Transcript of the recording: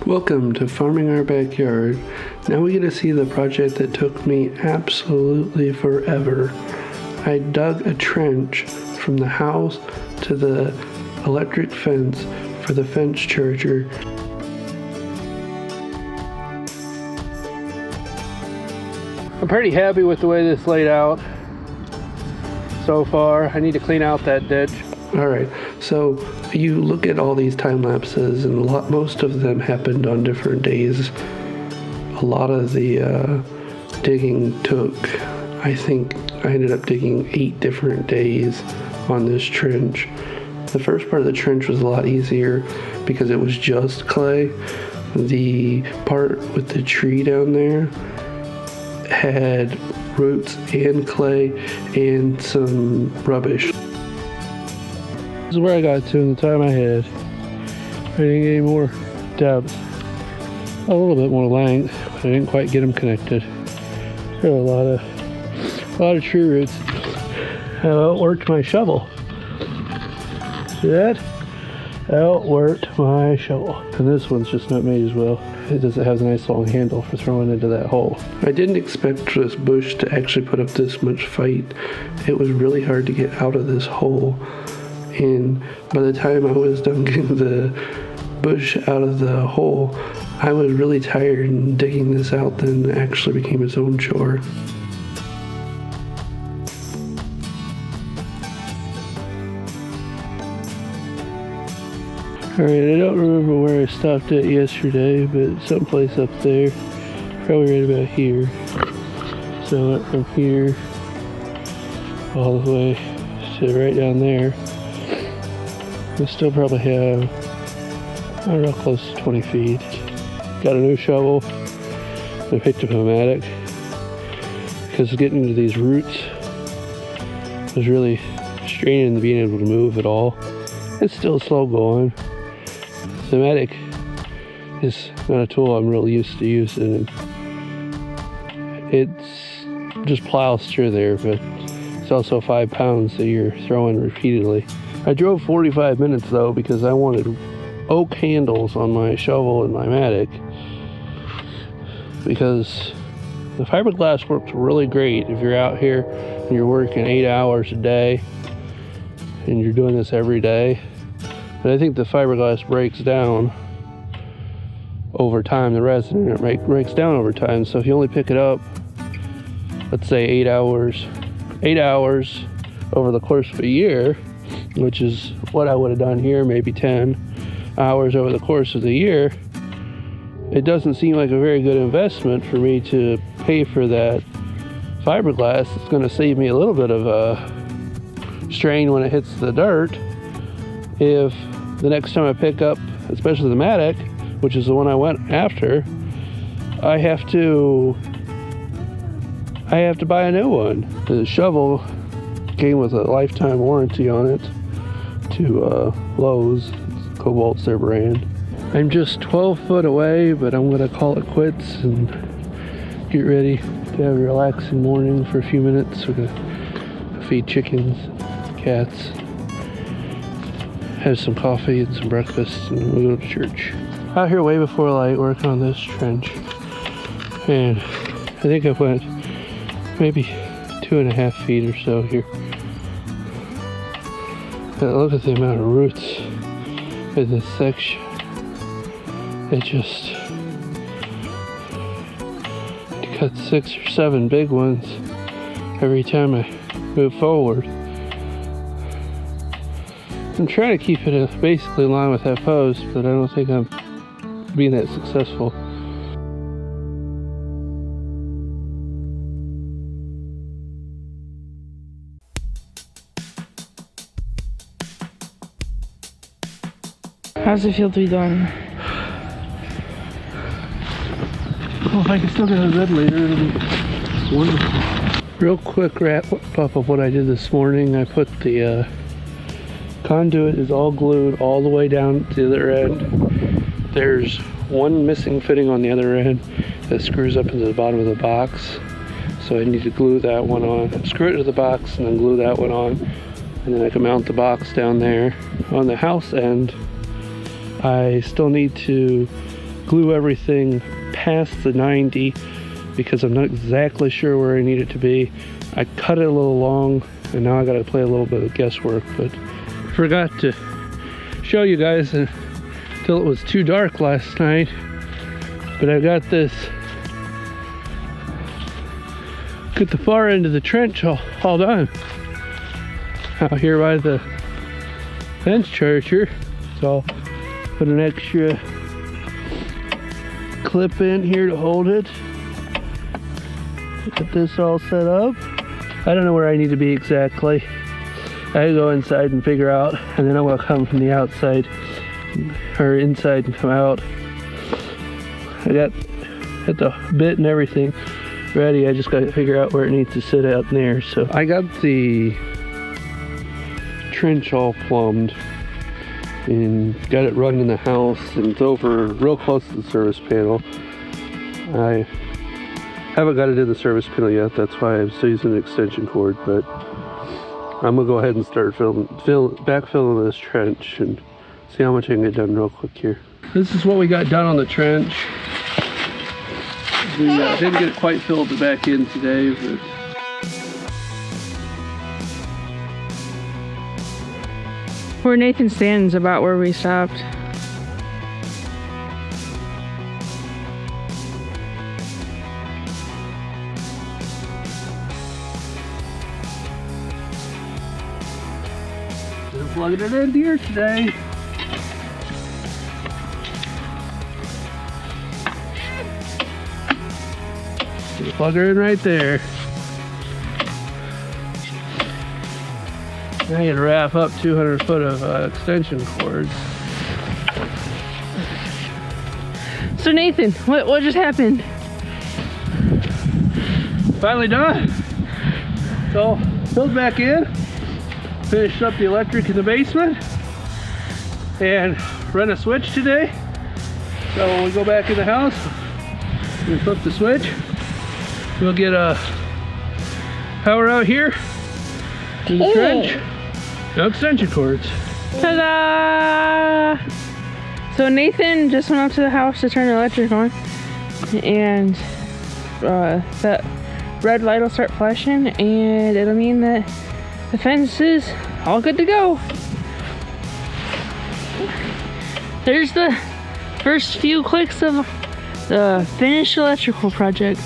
Welcome to Farming Our Backyard. Now we get to see the project that took me absolutely forever. I dug a trench from the house to the electric fence for the fence charger. I'm pretty happy with the way this laid out so far. I need to clean out that ditch. Alright, so you look at all these time lapses and most of them happened on different days. A lot of the digging took, I think I ended up digging 8 different days on this trench. The first part of the trench was a lot easier because it was just clay. The part with the tree down there had roots and clay and some rubbish. This is where I got to in the time I had. I didn't get any more depth. A little bit more length, but I didn't quite get them connected. There were a lot of tree roots. I outworked my shovel. See that? Outworked my shovel. And this one's just not made as well. It has a nice long handle for throwing into that hole. I didn't expect this bush to actually put up this much fight. It was really hard to get out of this hole. And by the time I was done getting the bush out of the hole, I was really tired, and digging this out then actually became its own chore. Alright, I don't remember where I stopped at yesterday, but someplace up there, probably right about here. So I went from here all the way to right down there. We still probably have, I don't know, close to 20 feet. Got a new shovel. I picked up a mattock because getting into these roots was really straining to being able to move at all. It's still slow going. The mattock is not a tool I'm really used to using. It's just plows through there, but it's also 5 pounds that you're throwing repeatedly. I drove 45 minutes though because I wanted oak handles on my shovel and my mattock because the fiberglass works really great if you're out here and you're working 8 hours a day and you're doing this every day. But I think the fiberglass breaks down over time. The resin breaks down over time. So if you only pick it up, let's say 8 hours over the course of a year, which is what I would have done here, maybe 10 hours over the course of the year, it doesn't seem like a very good investment for me to pay for that fiberglass. It's going to save me a little bit of a strain when it hits the dirt. If the next time I pick up, especially the mattock, which is the one I went after, I have to buy a new one. The shovel came with a lifetime warranty on it to Lowe's. Cobalt's their brand. I'm just 12 foot away, but I'm gonna call it quits and get ready to have a relaxing morning for a few minutes. We're gonna feed chickens, cats, have some coffee and some breakfast, and we'll go to church. Out here way before light working on this trench, and I think I went maybe 2.5 feet or so here. But look at the amount of roots in this section. It just cut 6 or 7 big ones every time I move forward. I'm trying to keep it basically in line with that post, but I don't think I'm being that successful. How's it feel to be done? Well, if I can still get a red later, it'll be wonderful. Real quick wrap up of what I did this morning. I put the conduit is all glued all the way down to the other end. There's one missing fitting on the other end that screws up into the bottom of the box. So I need to glue that one on, screw it to the box and then glue that one on. And then I can mount the box down there. On the house end, I still need to glue everything past the 90 because I'm not exactly sure where I need it to be. I cut it a little long and now I gotta play a little bit of guesswork, but forgot to show you guys until it was too dark last night. But I got this, got the far end of the trench all done out here by the fence charger. So I'll put an extra clip in here to hold it. Get this all set up. I don't know where I need to be exactly. I go inside and figure out, and then I will come from the outside or inside and come out. I got the bit and everything ready. I just got to figure out where it needs to sit out in there. So I got the trench all plumbed and got it run in the house, and it's over real close to the service panel. I haven't got it in the service panel yet. That's why I'm still using an extension cord, but I'm gonna go ahead and start backfilling this trench and see how much I can get done real quick here. This is what we got done on the trench. We didn't get it quite filled back in today, but where Nathan stands about where we stopped. just plugging it in here today. Plug her in right there. Now you gotta wrap up 200 foot of extension cords. So Nathan, what just happened? Finally done. So filled back in, finished up the electric in the basement, and run a switch today. So when we go back in the house, we flip the switch. We'll get power out here in the trench. No extension cords. Ta-da! So Nathan just went up to the house to turn the electric on, and that red light will start flashing, and it'll mean that the fence is all good to go. There's the first few clicks of the finished electrical project.